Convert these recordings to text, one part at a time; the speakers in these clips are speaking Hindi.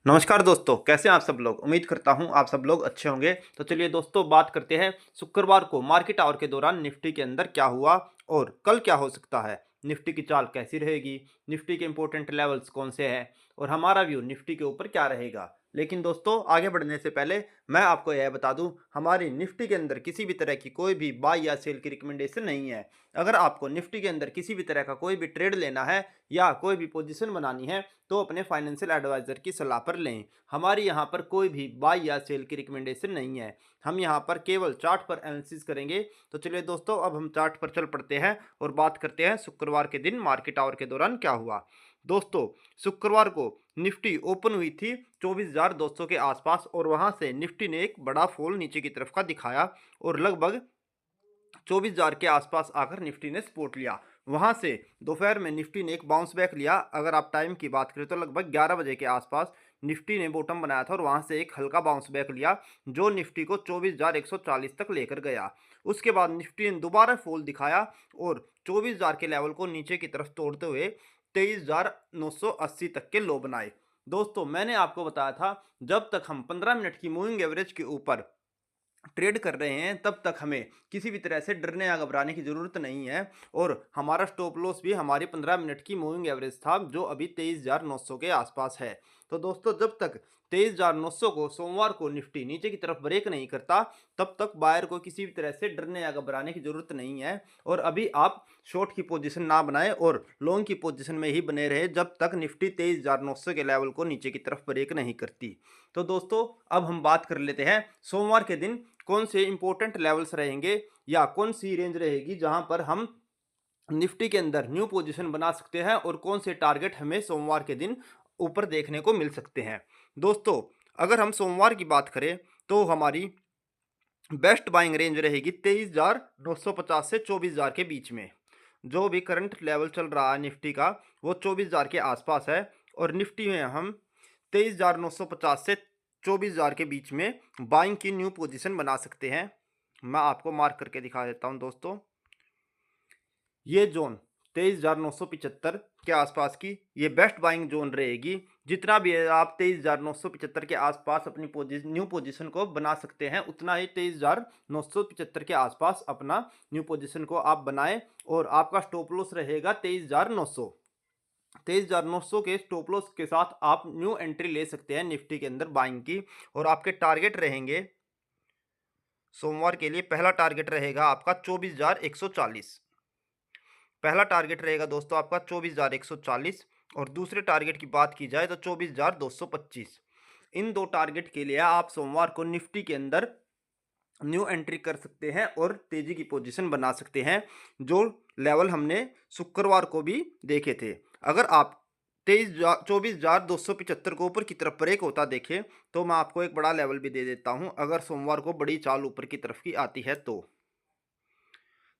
नमस्कार दोस्तों, कैसे हैं आप सब लोग। उम्मीद करता हूं आप सब लोग अच्छे होंगे। तो चलिए दोस्तों, बात करते हैं शुक्रवार को मार्केट आवर के दौरान निफ्टी के अंदर क्या हुआ और कल क्या हो सकता है। निफ्टी की चाल कैसी रहेगी, निफ्टी के इंपॉर्टेंट लेवल्स कौन से हैं और हमारा व्यू निफ्टी के ऊपर क्या रहेगा। लेकिन दोस्तों, आगे बढ़ने से पहले मैं आपको यह बता दूं, हमारी निफ्टी के अंदर किसी भी तरह की कोई भी बाय या सेल की रिकमेंडेशन नहीं है। अगर आपको निफ्टी के अंदर किसी भी तरह का कोई भी ट्रेड लेना है या कोई भी पोजीशन बनानी है तो अपने फाइनेंशियल एडवाइजर की सलाह पर लें। हमारी यहाँ पर कोई भी बाय या सेल की रिकमेंडेशन नहीं है। हम यहाँ पर केवल चार्ट पर एनालिसिस करेंगे। तो चलिए दोस्तों, अब हम चार्ट पर चल पड़ते हैं और बात करते हैं शुक्रवार के दिन मार्केट आवर के दौरान क्या हुआ। दोस्तों, शुक्रवार को निफ्टी ओपन हुई थी 24,200 के आसपास और वहां से निफ्टी ने एक बड़ा फॉल नीचे की तरफ का दिखाया और लगभग 24,000 के आसपास आकर निफ्टी ने सपोर्ट लिया। वहां से दोपहर में निफ्टी ने एक बाउंस बैक लिया। अगर आप टाइम की बात करें तो लगभग 11 बजे के आसपास निफ्टी ने बॉटम बनाया था और वहां से एक हल्का बाउंस बैक लिया जो निफ्टी को 24,140 तक लेकर गया। उसके बाद निफ्टी ने दोबारा फॉल दिखाया और 24,000 के लेवल को नीचे की तरफ तोड़ते हुए 23,980 तक के लो बनाए। दोस्तों, मैंने आपको बताया था जब तक हम 15 मिनट की मूविंग एवरेज के ऊपर ट्रेड कर रहे हैं तब तक हमें किसी भी तरह से डरने या घबराने की ज़रूरत नहीं है। और हमारा स्टॉप लॉस भी हमारी 15 मिनट की मूविंग एवरेज था जो अभी 23,900 के आसपास है। तो दोस्तों, जब तक 23,900 को सोमवार को निफ्टी नीचे की तरफ ब्रेक नहीं करता तब तक बायर को किसी भी तरह से डरने या घबराने की ज़रूरत नहीं है। और अभी आप शॉर्ट की पोजीशन ना बनाएं और लॉन्ग की पोजीशन में ही बने रहे जब तक निफ्टी 23,900 के लेवल को नीचे की तरफ ब्रेक नहीं करती। तो दोस्तों, अब हम बात कर लेते हैं सोमवार के दिन कौन से इंपॉर्टेंट लेवल्स रहेंगे या कौन सी रेंज रहेगी जहां पर हम निफ्टी के अंदर न्यू पोजीशन बना सकते हैं और कौन से टारगेट हमें सोमवार के दिन ऊपर देखने को मिल सकते हैं। दोस्तों, अगर हम सोमवार की बात करें तो हमारी बेस्ट बाइंग रेंज रहेगी 23,950 से 24,000 के बीच में। जो भी करंट लेवल चल रहा है निफ्टी का वो 24,000 के आसपास है और निफ्टी में हम 23,950 से 24,000 के बीच में बाइंग की न्यू पोजीशन बना सकते हैं। मैं आपको मार्क करके दिखा देता हूं दोस्तों। ये जोन 23,975 के आसपास की ये बेस्ट बाइंग जोन रहेगी। जितना भी है आप 23,975 के आसपास अपनी न्यू पोजीशन को बना सकते हैं, उतना ही 23,975 के आसपास अपना न्यू पोजीशन को आप बनाएं और आपका स्टॉप लॉस रहेगा 23,900। 23,900 के स्टॉप लॉस के साथ आप न्यू एंट्री ले सकते हैं निफ्टी के अंदर बाइंग की। और आपके टारगेट रहेंगे सोमवार के लिए, पहला टारगेट रहेगा आपका 24,140। पहला टारगेट रहेगा दोस्तों आपका 24,140 और दूसरे टारगेट की बात की जाए तो 24,225। इन दो टारगेट के लिए आप सोमवार को निफ्टी के अंदर न्यू एंट्री कर सकते हैं और तेजी की पोजीशन बना सकते हैं जो लेवल हमने शुक्रवार को भी देखे थे। अगर आप 24,275 को ऊपर की तरफ ब्रेक होता देखें तो मैं आपको एक बड़ा लेवल भी दे देता हूं अगर सोमवार को बड़ी चाल ऊपर की तरफ की आती है तो।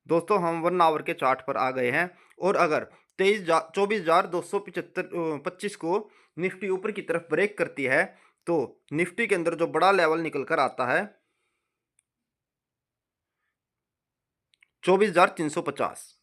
दोस्तों, हम 1 आवर के चार्ट पर आ गए हैं और अगर 24,275 को निफ्टी ऊपर की तरफ ब्रेक करती है तो निफ्टी के अंदर जो बड़ा लेवल निकल कर आता है 24,350।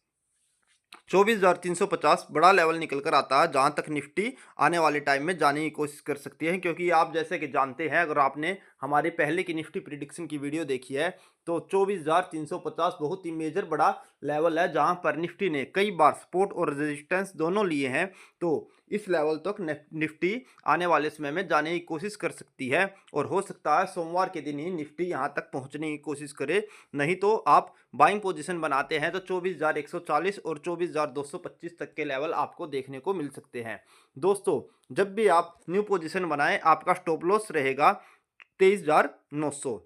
24,350 बड़ा लेवल निकल कर आता है जहां तक निफ्टी आने वाले टाइम में जाने की कोशिश कर सकती है। क्योंकि आप जैसे कि जानते हैं, अगर आपने हमारे पहले की निफ्टी प्रिडिक्शन की वीडियो देखी है तो 24,350 बहुत ही मेजर बड़ा लेवल है जहां पर निफ्टी ने कई बार सपोर्ट और रेजिस्टेंस दोनों लिए हैं। तो इस लेवल तक निफ्टी आने वाले समय में जाने की कोशिश कर सकती है और हो सकता है सोमवार के दिन ही निफ्टी यहां तक पहुंचने की कोशिश करे। नहीं तो आप बाइंग पोजीशन बनाते हैं तो 24,140 और 24,225 तक के लेवल आपको देखने को मिल सकते हैं। दोस्तों, जब भी आप न्यू पोजीशन बनाएं आपका स्टॉप लॉस रहेगा 23,900।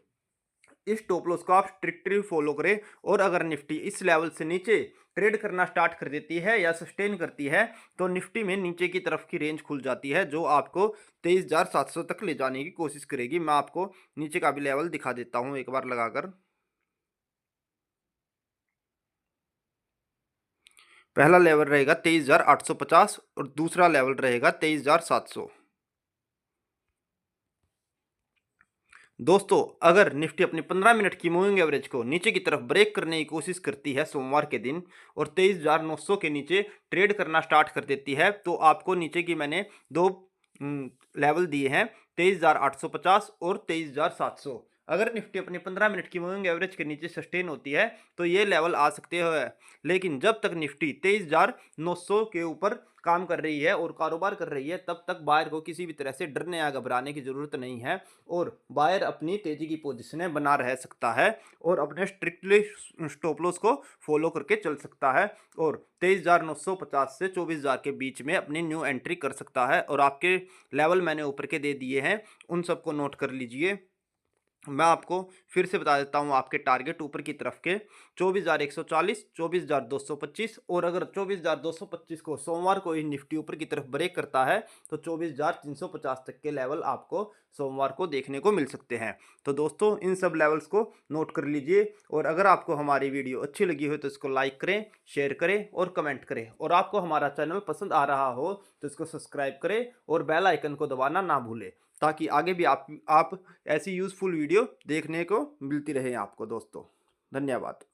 इस स्टॉप लॉस को आप स्ट्रिक्टली फॉलो करें और अगर निफ्टी इस लेवल से नीचे ट्रेड करना स्टार्ट कर देती है या सस्टेन करती है तो निफ्टी में नीचे की तरफ की रेंज खुल जाती है जो आपको 23,700 तक ले जाने की कोशिश करेगी। मैं आपको नीचे का भी लेवल दिखा देता हूं एक बार लगाकर। पहला लेवल रहेगा 23,850 और दूसरा लेवल रहेगा 23,700। दोस्तों, अगर निफ्टी अपनी 15 मिनट की मूविंग एवरेज को नीचे की तरफ ब्रेक करने की कोशिश करती है सोमवार के दिन और 23,900 के नीचे ट्रेड करना स्टार्ट कर देती है तो आपको नीचे की मैंने दो लेवल दिए हैं 23,850 और 23,700। अगर निफ्टी अपनी 15 मिनट की मूविंग एवरेज के नीचे सस्टेन होती है तो ये लेवल आ सकते हैं, लेकिन जब तक निफ्टी 23,900 के ऊपर काम कर रही है और कारोबार कर रही है तब तक बायर को किसी भी तरह से डरने या घबराने की जरूरत नहीं है और बायर अपनी तेजी की पोजीशनें बना रह सकता है और अपने स्ट्रिक्टली स्टॉप लॉस को फॉलो करके चल सकता है और 23,950 से 24,000 के बीच में अपनी न्यू एंट्री कर सकता है। और आपके लेवल मैंने ऊपर के दे दिए हैं, उन सबको नोट कर लीजिए। मैं आपको फिर से बता देता हूं आपके टारगेट ऊपर की तरफ के 24,140, 24,225 और अगर 24,225 को सोमवार को ही निफ्टी ऊपर की तरफ ब्रेक करता है तो 24,350 तक के लेवल आपको सोमवार को देखने को मिल सकते हैं। तो दोस्तों इन सब लेवल्स को नोट कर लीजिए और अगर आपको हमारी वीडियो अच्छी लगी हो तो इसको लाइक करें, शेयर करें और कमेंट करें और आपको हमारा चैनल पसंद आ रहा हो तो इसको सब्सक्राइब करें और बेल आइकन को दबाना ना भूलें, ताकि आगे भी आप ऐसी यूज़फुल वीडियो देखने को मिलती रहे आपको दोस्तों। धन्यवाद।